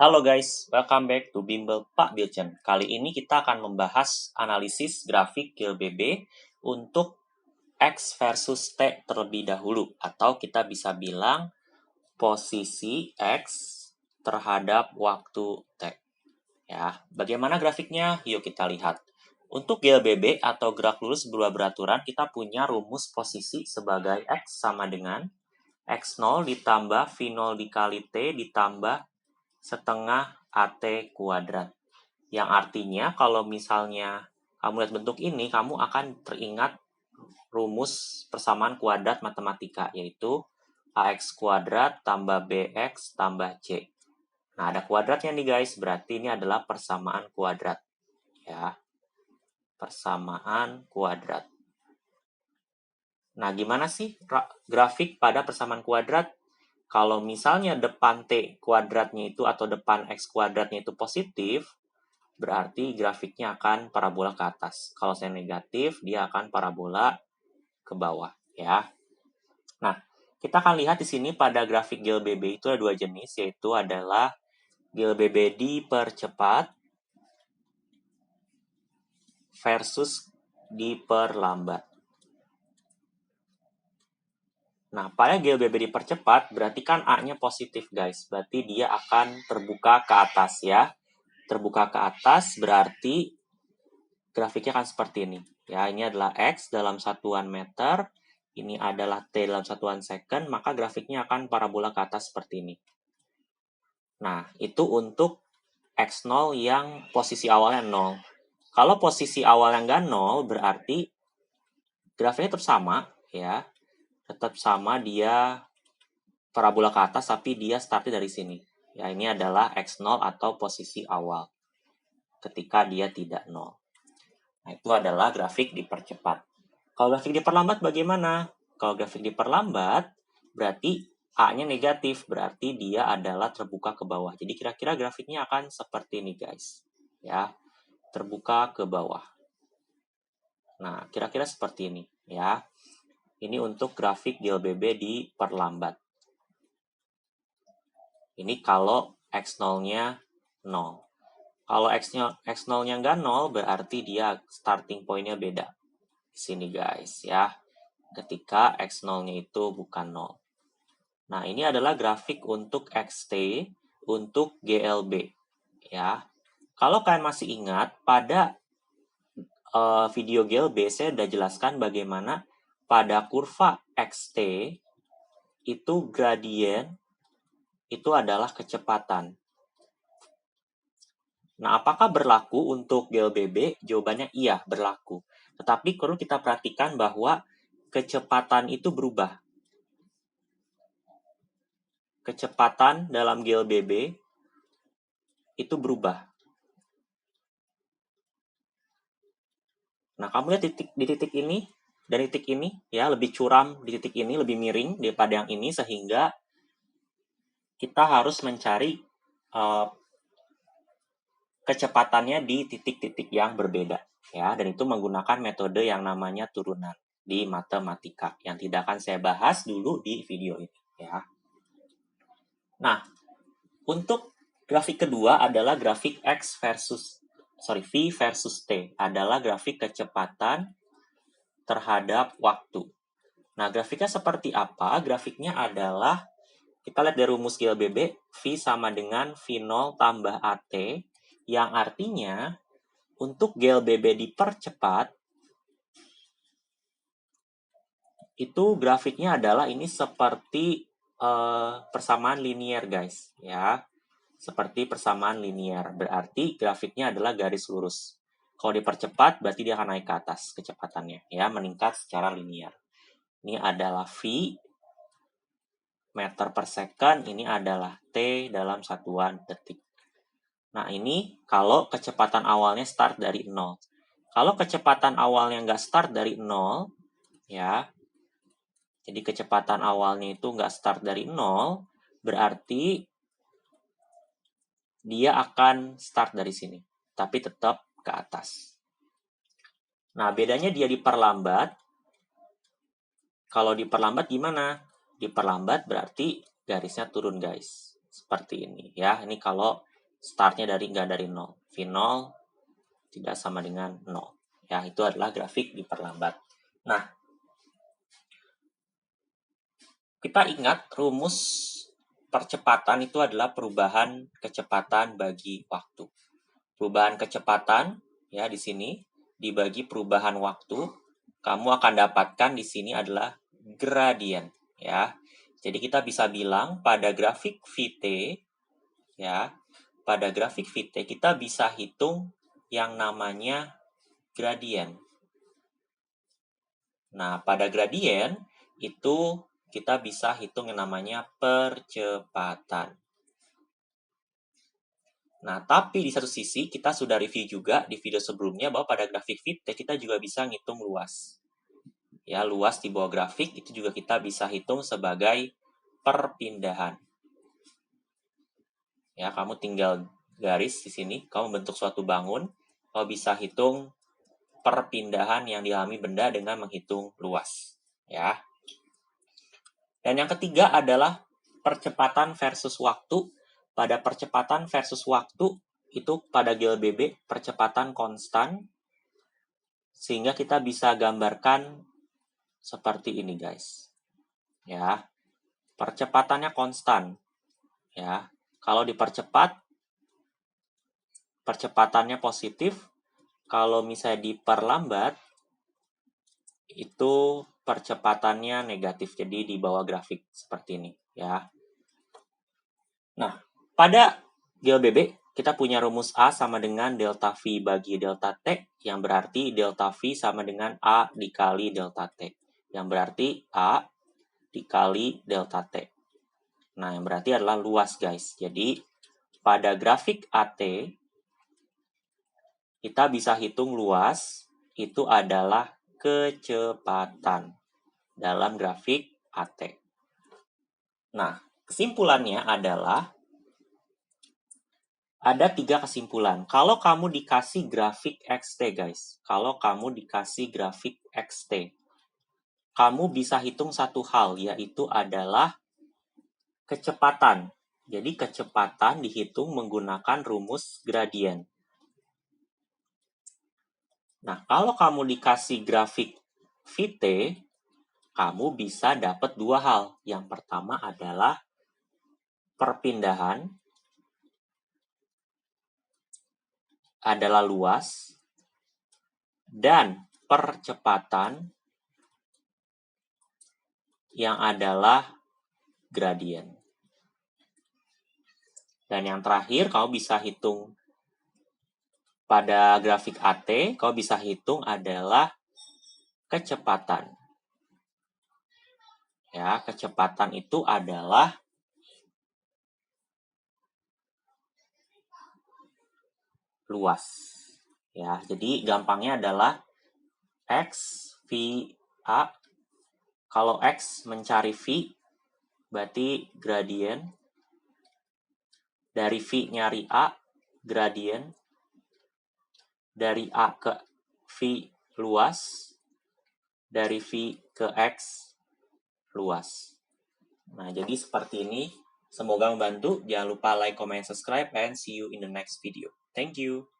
Halo guys, welcome back to Bimbel Pak Bilcen. Kali ini kita akan membahas analisis grafik GLBB untuk X versus T terlebih dahulu. Atau kita bisa bilang posisi X terhadap waktu T. Ya, bagaimana grafiknya? Yuk kita lihat. Untuk GLBB atau gerak lurus berubah beraturan, kita punya rumus posisi sebagai X sama dengan X0 ditambah V0 dikali T ditambah setengah AT kuadrat. Yang artinya kalau misalnya kamu lihat bentuk ini, kamu akan teringat rumus persamaan kuadrat matematika, yaitu AX kuadrat tambah BX tambah C. Nah, ada kuadratnya nih guys, berarti ini adalah persamaan kuadrat. Ya, persamaan kuadrat. Nah, gimana sih grafik pada persamaan kuadrat? Kalau misalnya depan T kuadratnya itu atau depan X kuadratnya itu positif, berarti grafiknya akan parabola ke atas. Kalau saya negatif, dia akan parabola ke bawah, ya. Nah, kita akan lihat di sini pada grafik GLBB itu ada dua jenis, yaitu adalah GLBB dipercepat versus diperlambat. Nah, pada GLBB dipercepat, berarti kan A-nya positif, guys. Berarti dia akan terbuka ke atas, ya. Terbuka ke atas berarti grafiknya akan seperti ini. Ya, ini adalah X dalam satuan meter, ini adalah T dalam satuan second, maka grafiknya akan parabola ke atas seperti ini. Nah, itu untuk X0 yang posisi awalnya 0. Kalau posisi awalnya nggak 0, berarti grafiknya tetap sama, ya. Tetap sama, dia parabola ke atas, tapi dia startnya dari sini. Ya, ini adalah X0 atau posisi awal ketika dia tidak 0. Nah, itu adalah grafik dipercepat. Kalau grafik diperlambat bagaimana? Kalau grafik diperlambat, berarti A-nya negatif, berarti dia adalah terbuka ke bawah. Jadi kira-kira grafiknya akan seperti ini, guys. Ya, terbuka ke bawah. Nah, kira-kira seperti ini, ya. Ini untuk grafik GLBB diperlambat. Ini kalau X0-nya 0. Kalau X0-nya nggak 0, berarti dia starting point-nya beda. Di sini, guys, ya. Ketika X0-nya itu bukan 0. Nah, ini adalah grafik untuk XT, untuk GLB. Ya. Kalau kalian masih ingat, pada video GLB saya sudah jelaskan bagaimana pada kurva XT, itu gradien, itu adalah kecepatan. Nah, apakah berlaku untuk GLBB? Jawabannya iya, berlaku. Tetapi perlu kita perhatikan bahwa kecepatan itu berubah. Kecepatan dalam GLBB itu berubah. Nah, kamu lihat di titik ini dan titik ini, ya, lebih curam di titik ini, lebih miring daripada yang ini, sehingga kita harus mencari kecepatannya di titik-titik yang berbeda, ya, dan itu menggunakan metode yang namanya turunan di matematika yang tidak akan saya bahas dulu di video ini, ya. Nah, untuk grafik kedua adalah grafik V versus T, adalah grafik kecepatan terhadap waktu. Nah, grafiknya seperti apa? Grafiknya adalah, kita lihat dari rumus GLBB, V sama dengan V0 tambah AT, yang artinya untuk GLBB dipercepat, itu grafiknya adalah ini seperti persamaan linier, guys, ya. Seperti persamaan linier, berarti grafiknya adalah garis lurus. Kalau dipercepat, berarti dia akan naik ke atas kecepatannya, ya, meningkat secara linier. Ini adalah V meter per second, ini adalah T dalam satuan detik. Nah, ini kalau kecepatan awalnya start dari 0. Kalau kecepatan awalnya nggak start dari 0, ya, jadi kecepatan awalnya itu nggak start dari 0, berarti dia akan start dari sini, tapi tetap ke atas. Nah, bedanya dia diperlambat. Kalau diperlambat gimana? Diperlambat berarti garisnya turun, guys. Seperti ini, ya. Ini kalau startnya nggak dari 0. V0 tidak sama dengan 0. Ya, itu adalah grafik diperlambat. Nah, kita ingat rumus percepatan itu adalah perubahan kecepatan bagi waktu. Perubahan kecepatan ya di sini dibagi perubahan waktu, kamu akan dapatkan di sini adalah gradien ya. Jadi kita bisa bilang pada grafik VT ya, pada grafik VT kita bisa hitung yang namanya gradien. Nah, pada gradien itu kita bisa hitung yang namanya percepatan. Nah, tapi di satu sisi kita sudah review juga di video sebelumnya bahwa pada grafik VT kita juga bisa ngitung luas. Ya, luas di bawah grafik itu juga kita bisa hitung sebagai perpindahan. Ya, kamu tinggal garis di sini, kamu bentuk suatu bangun, kamu bisa hitung perpindahan yang dialami benda dengan menghitung luas. Ya. Dan yang ketiga adalah percepatan versus waktu. Pada percepatan versus waktu, itu pada GLBB percepatan konstan, sehingga kita bisa gambarkan seperti ini guys. Ya, percepatannya konstan. Ya, kalau dipercepat, percepatannya positif. Kalau misalnya diperlambat, itu percepatannya negatif. Jadi di bawah grafik seperti ini. Ya. Nah, pada GLBB, kita punya rumus A sama dengan delta V bagi delta T, yang berarti delta V sama dengan A dikali delta T. Yang berarti A dikali delta T. Nah, yang berarti adalah luas, guys. Jadi, pada grafik AT, kita bisa hitung luas, itu adalah kecepatan dalam grafik AT. Nah, kesimpulannya adalah ada 3 kesimpulan. Kalau kamu dikasih grafik XT, guys. Kalau kamu dikasih grafik XT, kamu bisa hitung satu hal, yaitu adalah kecepatan. Jadi kecepatan dihitung menggunakan rumus gradien. Nah, kalau kamu dikasih grafik VT, kamu bisa dapat 2 hal. Yang pertama adalah perpindahan adalah luas, dan percepatan yang adalah gradien. Dan yang terakhir, kamu bisa hitung pada grafik AT, kamu bisa hitung adalah kecepatan. Ya, kecepatan itu adalah luas. Ya, jadi gampangnya adalah X, V, A. Kalau X mencari V, berarti gradien. Dari V nyari A, gradien. Dari A ke V, luas. Dari V ke X, luas. Nah, jadi seperti ini. Semoga membantu. Jangan lupa like, comment, subscribe, and see you in the next video. Thank you.